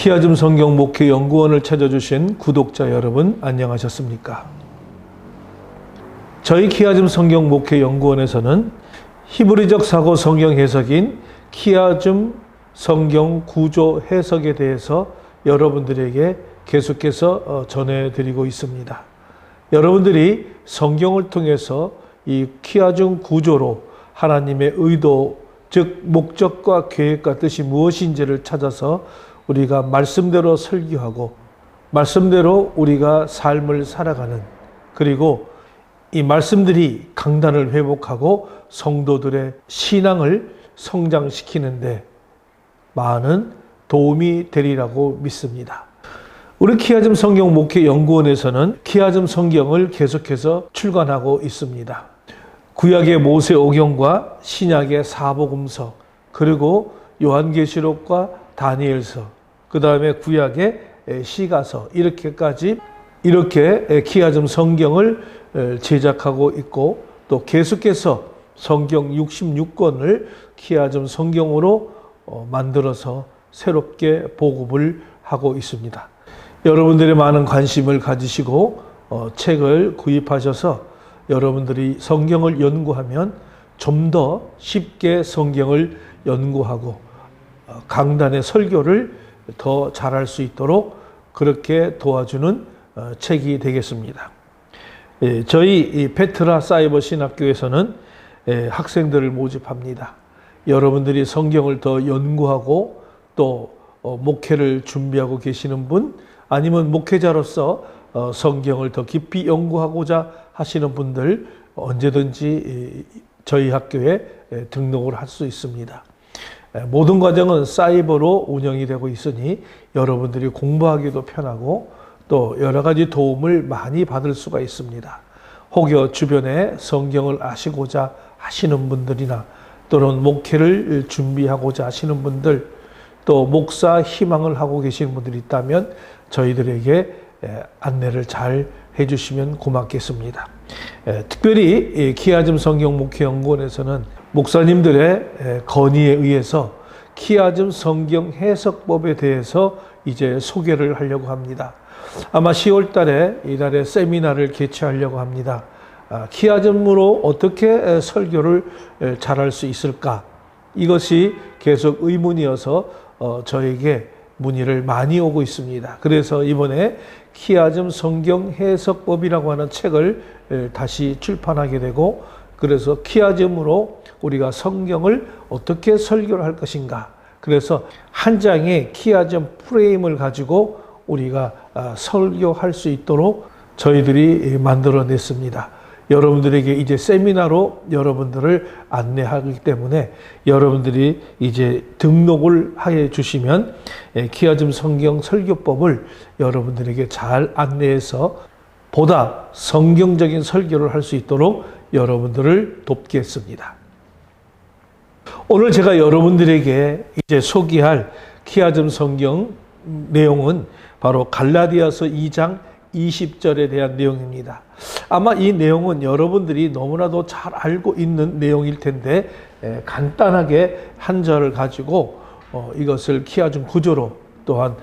키아즘 성경 목회 연구원을 찾아주신 구독자 여러분 안녕하셨습니까? 저희 키아즘 성경 목회 연구원에서는 히브리적 사고 성경 해석인 키아즘 성경 구조 해석에 대해서 여러분들에게 계속해서 전해드리고 있습니다. 여러분들이 성경을 통해서 이 키아즘 구조로 하나님의 의도, 즉 목적과 계획과 뜻이 무엇인지를 찾아서 우리가 말씀대로 설교하고 말씀대로 우리가 삶을 살아가는, 그리고 이 말씀들이 강단을 회복하고 성도들의 신앙을 성장시키는데 많은 도움이 되리라고 믿습니다. 우리 키아즘 성경 목회 연구원에서는 키아즘 성경을 계속해서 출간하고 있습니다. 구약의 모세오경과 신약의 사복음서, 그리고 요한계시록과 다니엘서, 그 다음에 구약의 시가서, 이렇게 키아즘 성경을 제작하고 있고, 또 계속해서 성경 66권을 키아즘 성경으로 만들어서 새롭게 보급을 하고 있습니다. 여러분들의 많은 관심을 가지시고 책을 구입하셔서 여러분들이 성경을 연구하면 좀 더 쉽게 성경을 연구하고 강단의 설교를 더 잘할 수 있도록 그렇게 도와주는 책이 되겠습니다. 저희 페트라 사이버 신학교에서는 학생들을 모집합니다. 여러분들이 성경을 더 연구하고 또 목회를 준비하고 계시는 분, 아니면 목회자로서 성경을 더 깊이 연구하고자 하시는 분들 언제든지 저희 학교에 등록을 할 수 있습니다. 모든 과정은 사이버로 운영이 되고 있으니 여러분들이 공부하기도 편하고 또 여러 가지 도움을 많이 받을 수가 있습니다. 혹여 주변에 성경을 아시고자 하시는 분들이나 또는 목회를 준비하고자 하시는 분들, 또 목사 희망을 하고 계시는 분들이 있다면 저희들에게 안내를 잘 해주시면 고맙겠습니다. 특별히 키아즘 성경 목회 연구원에서는 목사님들의 건의에 의해서 키아즘 성경 해석법에 대해서 이제 소개를 하려고 합니다. 아마 10월 달에 이달에 세미나를 개최하려고 합니다. 키아즘으로 어떻게 설교를 잘할 수 있을까? 이것이 계속 의문이어서 저에게 문의를 많이 오고 있습니다. 그래서 이번에 키아즘 성경 해석법이라고 하는 책을 다시 출판하게 되고, 그래서 키아즘으로 우리가 성경을 어떻게 설교를 할 것인가, 그래서 한 장의 키아즘 프레임을 가지고 우리가 설교할 수 있도록 저희들이 만들어냈습니다. 여러분들에게 이제 세미나로 여러분들을 안내하기 때문에 여러분들이 이제 등록을 해 주시면 키아즘 성경 설교법을 여러분들에게 잘 안내해서 보다 성경적인 설교를 할 수 있도록 여러분들을 돕겠습니다. 오늘 제가 여러분들에게 이제 소개할 키아즘 성경 내용은 바로 갈라디아서 2장 20절에 대한 내용입니다. 아마 이 내용은 여러분들이 너무나도 잘 알고 있는 내용일 텐데 간단하게 한 절을 가지고 이것을 키아즘 구조로 또한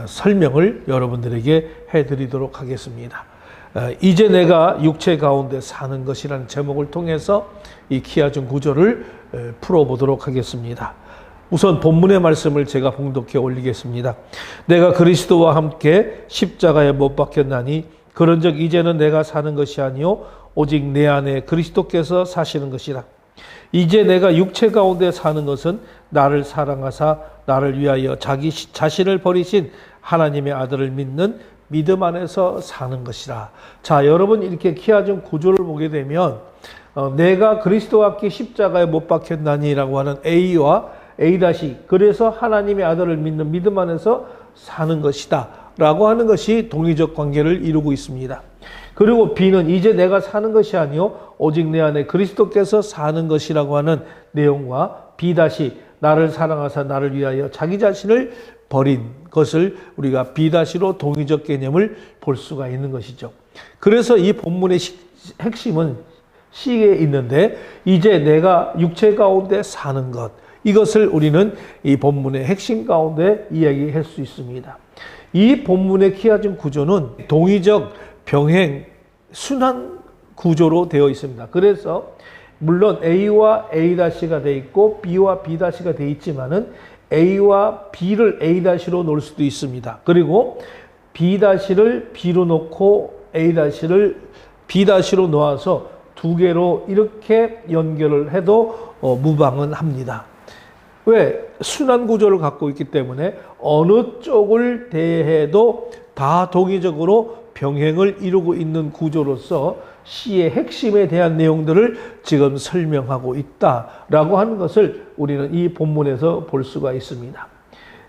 설명을 여러분들에게 해드리도록 하겠습니다. 이제 내가 육체 가운데 사는 것이라는 제목을 통해서 이 키아즘 구조를 풀어보도록 하겠습니다. 우선 본문의 말씀을 제가 봉독해 올리겠습니다. 내가 그리스도와 함께 십자가에 못 박혔나니 그런즉 이제는 내가 사는 것이 아니요 오직 내 안에 그리스도께서 사시는 것이라. 이제 내가 육체 가운데 사는 것은 나를 사랑하사 나를 위하여 자기 자신을 버리신 하나님의 아들을 믿는 믿음 안에서 사는 것이라. 자, 여러분, 이렇게 키아즘 구조를 보게 되면 내가 그리스도와 함께 십자가에 못 박혔나니라고 하는 A와 A-, 그래서 하나님의 아들을 믿는 믿음 안에서 사는 것이다 라고 하는 것이 동의적 관계를 이루고 있습니다. 그리고 B는 이제 내가 사는 것이 아니요 오직 내 안에 그리스도께서 사는 것이라고 하는 내용과 B-, 나를 사랑하사 나를 위하여 자기 자신을 버린 것을 우리가 B-로 동의적 개념을 볼 수가 있는 것이죠. 그래서 이 본문의 핵심은 C에 있는데, 이제 내가 육체 가운데 사는 것, 이것을 우리는 이 본문의 핵심 가운데 이야기할 수 있습니다. 이 본문의 키아즘 구조는 동의적 병행 순환 구조로 되어 있습니다. 그래서 물론 A와 A-가 되어 있고 B와 B-가 되어 있지만은 A와 B를 A-로 놓을 수도 있습니다. 그리고 B-를 B로 놓고 A-를 B-로 놓아서 두 개로 이렇게 연결을 해도 무방은 합니다. 왜? 순환 구조를 갖고 있기 때문에 어느 쪽을 대해도 다 동의적으로 병행을 이루고 있는 구조로서 시의 핵심에 대한 내용들을 지금 설명하고 있다라고 하는 것을 우리는 이 본문에서 볼 수가 있습니다.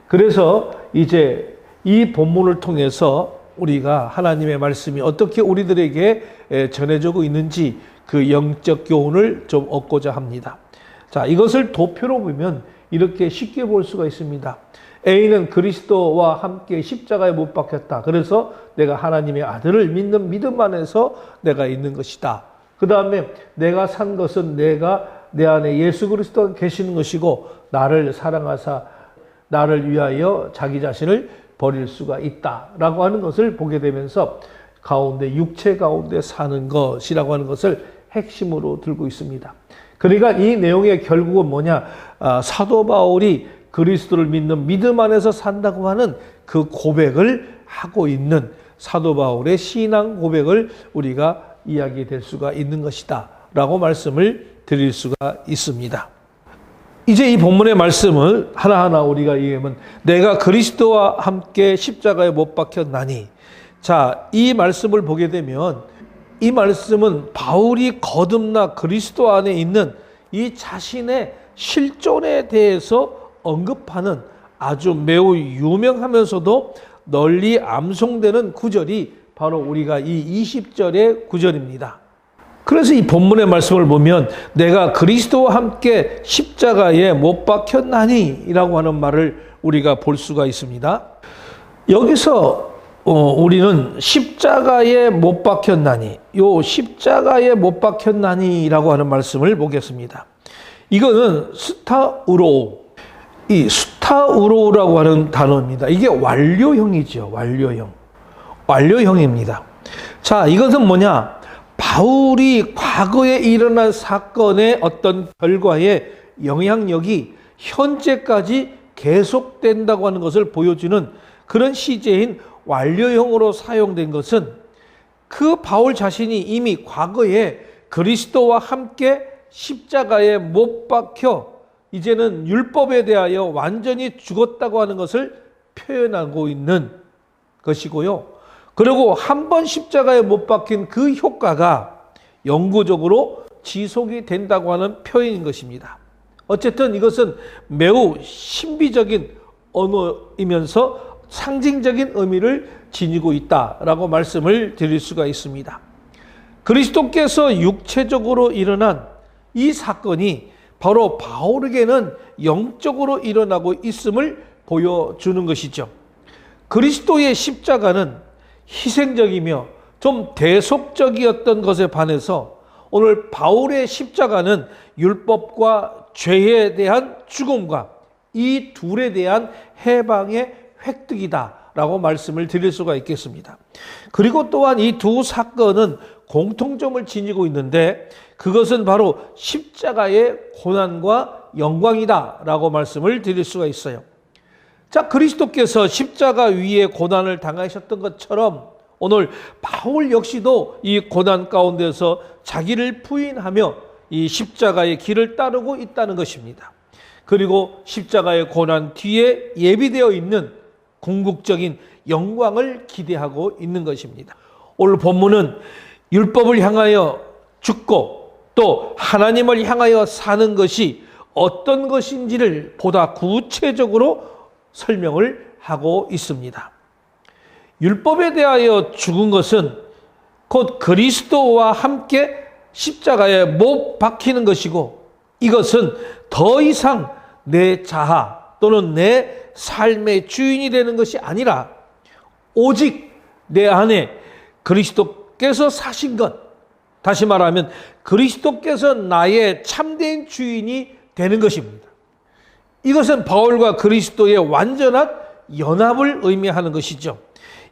그래서 이제 이 본문을 통해서 우리가 하나님의 말씀이 어떻게 우리들에게 전해지고 있는지 그 영적 교훈을 좀 얻고자 합니다. 자, 이것을 도표로 보면 이렇게 쉽게 볼 수가 있습니다. A는 그리스도와 함께 십자가에 못 박혔다. 그래서 내가 하나님의 아들을 믿는 믿음 안에서 내가 있는 것이다. 그 다음에 내가 산 것은 내 안에 예수 그리스도가 계시는 것이고 나를 사랑하사 나를 위하여 자기 자신을 버릴 수가 있다라고 하는 것을 보게 되면서 가운데 육체 가운데 사는 것이라고 하는 것을 핵심으로 들고 있습니다. 그러니까 이 내용의 결국은 뭐냐? 사도 바울이 그리스도를 믿는 믿음 안에서 산다고 하는 그 고백을 하고 있는 사도 바울의 신앙 고백을 우리가 이야기될 수가 있는 것이다 라고 말씀을 드릴 수가 있습니다. 이제 이 본문의 말씀을 하나하나 우리가 이해하면 내가 그리스도와 함께 십자가에 못 박혔나니, 자, 이 말씀을 보게 되면 이 말씀은 바울이 거듭나 그리스도 안에 있는 이 자신의 실존에 대해서 언급하는 아주 매우 유명하면서도 널리 암송되는 구절이 바로 우리가 이 20절의 구절입니다. 그래서 이 본문의 말씀을 보면 내가 그리스도와 함께 십자가에 못 박혔나니 라고 하는 말을 우리가 볼 수가 있습니다. 여기서 우리는 십자가에 못 박혔나니, 요 십자가에 못 박혔나니 라고 하는 말씀을 보겠습니다. 이거는 스타우로, 이 스타우로라고 하는 단어입니다. 이게 완료형이죠. 완료형입니다. 자, 이것은 뭐냐? 바울이 과거에 일어난 사건의 어떤 결과의 영향력이 현재까지 계속된다고 하는 것을 보여주는 그런 시제인 완료형으로 사용된 것은 그 바울 자신이 이미 과거에 그리스도와 함께 십자가에 못 박혀 이제는 율법에 대하여 완전히 죽었다고 하는 것을 표현하고 있는 것이고요. 그리고 한 번 십자가에 못 박힌 그 효과가 영구적으로 지속이 된다고 하는 표현인 것입니다. 어쨌든 이것은 매우 신비적인 언어이면서 상징적인 의미를 지니고 있다라고 말씀을 드릴 수가 있습니다. 그리스도께서 육체적으로 일어난 이 사건이 바로 바울에게는 영적으로 일어나고 있음을 보여주는 것이죠. 그리스도의 십자가는 희생적이며 좀 대속적이었던 것에 반해서 오늘 바울의 십자가는 율법과 죄에 대한 죽음과 이 둘에 대한 해방의 획득이다라고 말씀을 드릴 수가 있겠습니다. 그리고 또한 이 두 사건은 공통점을 지니고 있는데 그것은 바로 십자가의 고난과 영광이다라고 말씀을 드릴 수가 있어요. 자, 그리스도께서 십자가 위에 고난을 당하셨던 것처럼 오늘 바울 역시도 이 고난 가운데서 자기를 부인하며 이 십자가의 길을 따르고 있다는 것입니다. 그리고 십자가의 고난 뒤에 예비되어 있는 궁극적인 영광을 기대하고 있는 것입니다. 오늘 본문은 율법을 향하여 죽고 또 하나님을 향하여 사는 것이 어떤 것인지를 보다 구체적으로 설명을 하고 있습니다. 율법에 대하여 죽은 것은 곧 그리스도와 함께 십자가에 못 박히는 것이고 이것은 더 이상 내 자아 또는 내 삶의 주인이 되는 것이 아니라 오직 내 안에 그리스도께서 사신 것, 다시 말하면 그리스도께서 나의 참된 주인이 되는 것입니다. 이것은 바울과 그리스도의 완전한 연합을 의미하는 것이죠.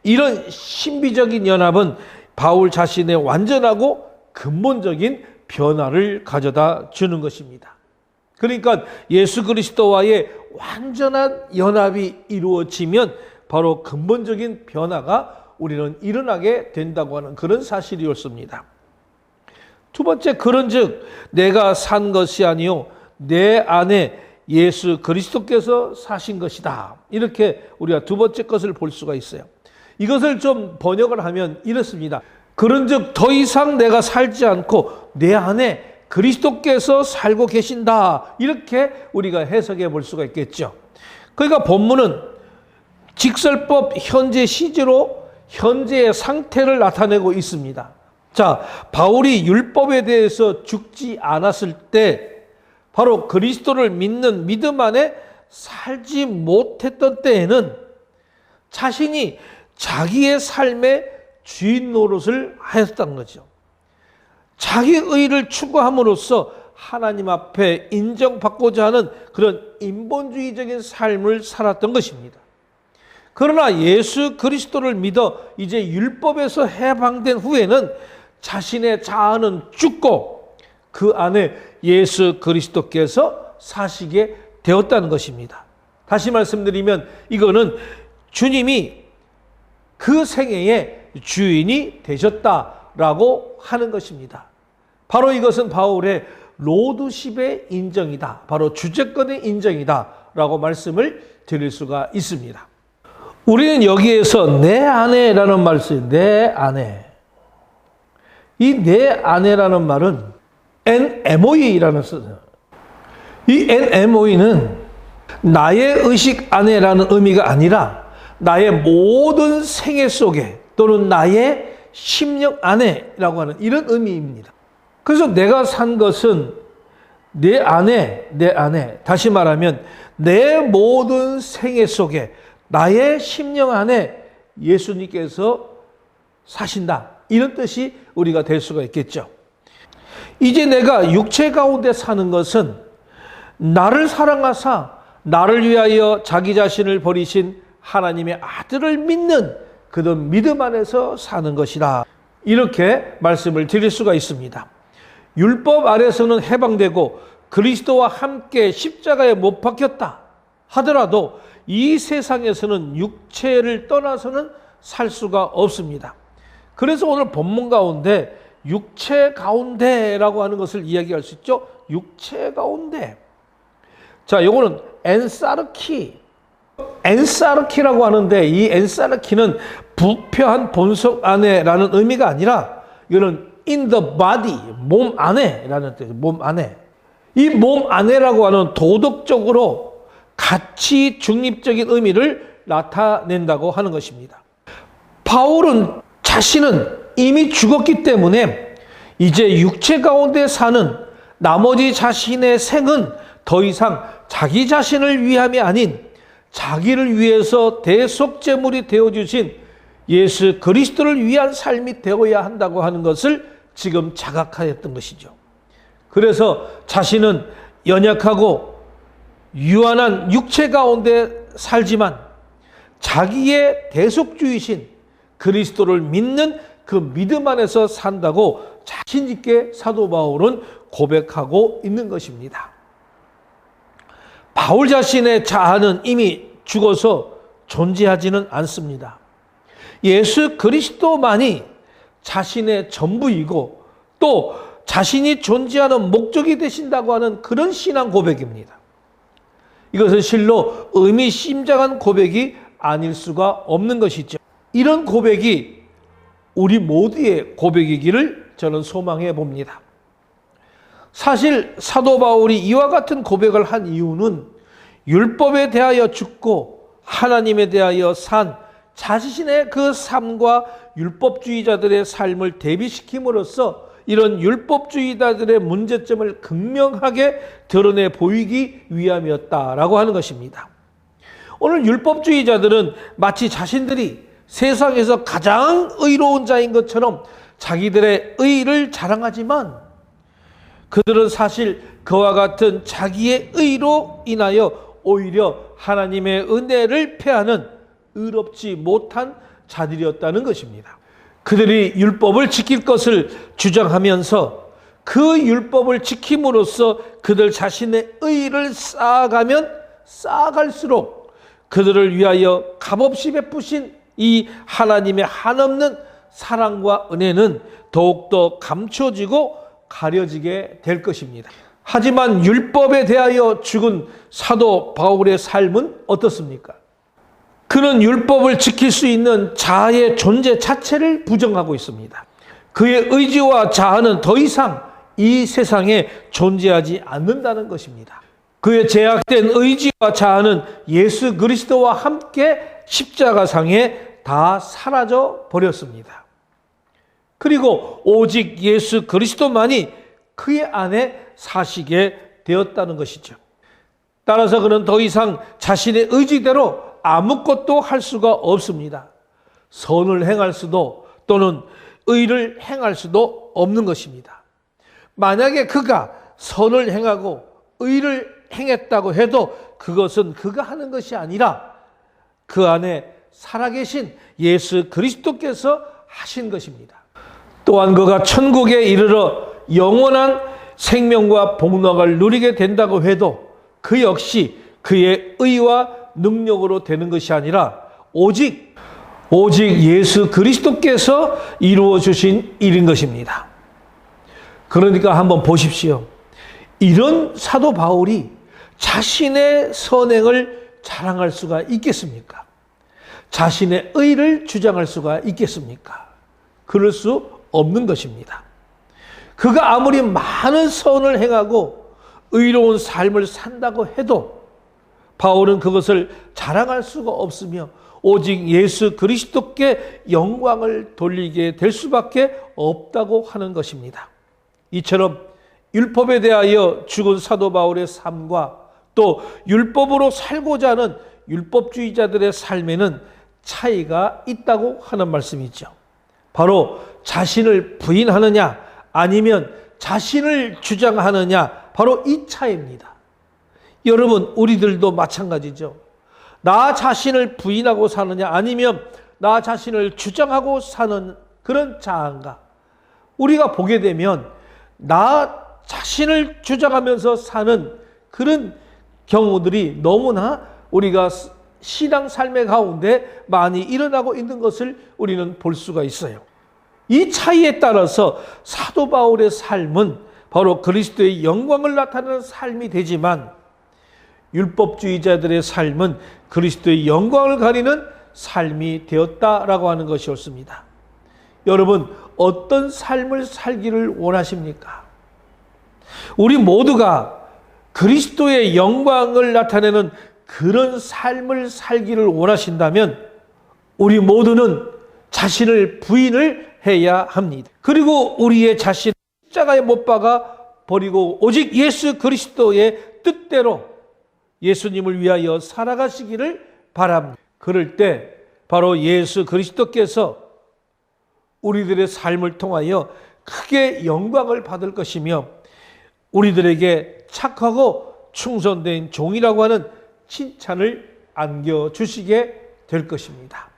이런 신비적인 연합은 바울 자신의 완전하고 근본적인 변화를 가져다 주는 것입니다. 그러니까 예수 그리스도와의 완전한 연합이 이루어지면 바로 근본적인 변화가 우리는 일어나게 된다고 하는 그런 사실이 옳습니다. 두 번째, 그런즉 내가 산 것이 아니요 내 안에 예수 그리스도께서 사신 것이다. 이렇게 우리가 두 번째 것을 볼 수가 있어요. 이것을 좀 번역을 하면 이렇습니다. 그런즉 더 이상 내가 살지 않고 내 안에 그리스도께서 살고 계신다. 이렇게 우리가 해석해 볼 수가 있겠죠. 그러니까 본문은 직설법 현재 시제로 현재의 상태를 나타내고 있습니다. 자, 바울이 율법에 대해서 죽지 않았을 때 바로 그리스도를 믿는 믿음 안에 살지 못했던 때에는 자신이 자기의 삶의 주인 노릇을 하였다는 거죠. 자기 의를 추구함으로써 하나님 앞에 인정받고자 하는 그런 인본주의적인 삶을 살았던 것입니다. 그러나 예수 그리스도를 믿어 이제 율법에서 해방된 후에는 자신의 자아는 죽고 그 안에 예수 그리스도께서 사시게 되었다는 것입니다. 다시 말씀드리면 이거는 주님이 그 생애의 주인이 되셨다라고 하는 것입니다. 바로 이것은 바울의 로드십의 인정이다. 바로 주재권의 인정이다라고 말씀을 드릴 수가 있습니다. 우리는 여기에서 내 아내라는 말을 써요. 내 아내. 이 내 아내라는 말은 NMOE라는 뜻이에요. 이 NMOE는 나의 의식 아내라는 의미가 아니라 나의 모든 생애 속에 또는 나의 심령 아내라고 하는 이런 의미입니다. 그래서 내가 산 것은 내 아내, 내 아내. 다시 말하면 내 모든 생애 속에 나의 심령 안에 예수님께서 사신다. 이런 뜻이 우리가 될 수가 있겠죠. 이제 내가 육체 가운데 사는 것은 나를 사랑하사 나를 위하여 자기 자신을 버리신 하나님의 아들을 믿는 그런 믿음 안에서 사는 것이다. 이렇게 말씀을 드릴 수가 있습니다. 율법 아래서는 해방되고 그리스도와 함께 십자가에 못 박혔다 하더라도 이 세상에서는 육체를 떠나서는 살 수가 없습니다. 그래서 오늘 본문 가운데 육체 가운데라고 하는 것을 이야기할 수 있죠. 육체 가운데. 자, 요거는 엔사르키라고 하는데 이 엔사르키는 부패한 본성 안에라는 의미가 아니라 이거는 in the body, 몸 안에라는 뜻이에요. 몸 안에. 이 몸 안에라고 하는 도덕적으로 가치 중립적인 의미를 나타낸다고 하는 것입니다. 바울은 자신은 이미 죽었기 때문에 이제 육체 가운데 사는 나머지 자신의 생은 더 이상 자기 자신을 위함이 아닌 자기를 위해서 대속제물이 되어주신 예수 그리스도를 위한 삶이 되어야 한다고 하는 것을 지금 자각하였던 것이죠. 그래서 자신은 연약하고 유한한 육체 가운데 살지만 자기의 대속주이신 그리스도를 믿는 그 믿음 안에서 산다고 자신 있게 사도 바울은 고백하고 있는 것입니다. 바울 자신의 자아는 이미 죽어서 존재하지는 않습니다. 예수 그리스도만이 자신의 전부이고 또 자신이 존재하는 목적이 되신다고 하는 그런 신앙 고백입니다. 이것은 실로 의미심장한 고백이 아닐 수가 없는 것이죠. 이런 고백이 우리 모두의 고백이기를 저는 소망해 봅니다. 사실 사도 바울이 이와 같은 고백을 한 이유는 율법에 대하여 죽고 하나님에 대하여 산 자신의 그 삶과 율법주의자들의 삶을 대비시킴으로써 이런 율법주의자들의 문제점을 극명하게 드러내 보이기 위함이었다라고 하는 것입니다. 오늘 율법주의자들은 마치 자신들이 세상에서 가장 의로운 자인 것처럼 자기들의 의를 자랑하지만 그들은 사실 그와 같은 자기의 의로 인하여 오히려 하나님의 은혜를 패하는 의롭지 못한 자들이었다는 것입니다. 그들이 율법을 지킬 것을 주장하면서 그 율법을 지킴으로써 그들 자신의 의의를 쌓아가면 쌓아갈수록 그들을 위하여 값없이 베푸신 이 하나님의 한없는 사랑과 은혜는 더욱더 감춰지고 가려지게 될 것입니다. 하지만 율법에 대하여 죽은 사도 바울의 삶은 어떻습니까? 그는 율법을 지킬 수 있는 자아의 존재 자체를 부정하고 있습니다. 그의 의지와 자아는 더 이상 이 세상에 존재하지 않는다는 것입니다. 그의 제약된 의지와 자아는 예수 그리스도와 함께 십자가상에 다 사라져 버렸습니다. 그리고 오직 예수 그리스도만이 그의 안에 사시게 되었다는 것이죠. 따라서 그는 더 이상 자신의 의지대로 아무것도 할 수가 없습니다. 선을 행할 수도 또는 의를 행할 수도 없는 것입니다. 만약에 그가 선을 행하고 의를 행했다고 해도 그것은 그가 하는 것이 아니라 그 안에 살아계신 예수 그리스도께서 하신 것입니다. 또한 그가 천국에 이르러 영원한 생명과 복락을 누리게 된다고 해도 그 역시 그의 의와 능력으로 되는 것이 아니라 오직 예수 그리스도께서 이루어 주신 일인 것입니다. 그러니까 한번 보십시오. 이런 사도 바울이 자신의 선행을 자랑할 수가 있겠습니까? 자신의 의를 주장할 수가 있겠습니까? 그럴 수 없는 것입니다. 그가 아무리 많은 선을 행하고 의로운 삶을 산다고 해도 바울은 그것을 자랑할 수가 없으며 오직 예수 그리스도께 영광을 돌리게 될 수밖에 없다고 하는 것입니다. 이처럼 율법에 대하여 죽은 사도 바울의 삶과 또 율법으로 살고자 하는 율법주의자들의 삶에는 차이가 있다고 하는 말씀이죠. 바로 자신을 부인하느냐 아니면 자신을 주장하느냐, 바로 이 차이입니다. 여러분, 우리들도 마찬가지죠. 나 자신을 부인하고 사느냐 아니면 나 자신을 주장하고 사는 그런 자아인가. 우리가 보게 되면 나 자신을 주장하면서 사는 그런 경우들이 너무나 우리가 신앙 삶의 가운데 많이 일어나고 있는 것을 우리는 볼 수가 있어요. 이 차이에 따라서 사도 바울의 삶은 바로 그리스도의 영광을 나타내는 삶이 되지만 율법주의자들의 삶은 그리스도의 영광을 가리는 삶이 되었다라고 하는 것이 옳습니다. 여러분, 어떤 삶을 살기를 원하십니까? 우리 모두가 그리스도의 영광을 나타내는 그런 삶을 살기를 원하신다면 우리 모두는 자신을 부인을 해야 합니다. 그리고 우리의 자신을 십자가에 못 박아 버리고 오직 예수 그리스도의 뜻대로 예수님을 위하여 살아가시기를 바랍니다. 그럴 때 바로 예수 그리스도께서 우리들의 삶을 통하여 크게 영광을 받을 것이며 우리들에게 착하고 충성된 종이라고 하는 칭찬을 안겨주시게 될 것입니다.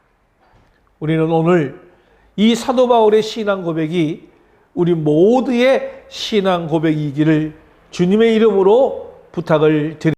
우리는 오늘 이 사도 바울의 신앙 고백이 우리 모두의 신앙 고백이기를 주님의 이름으로 부탁을 드립니다.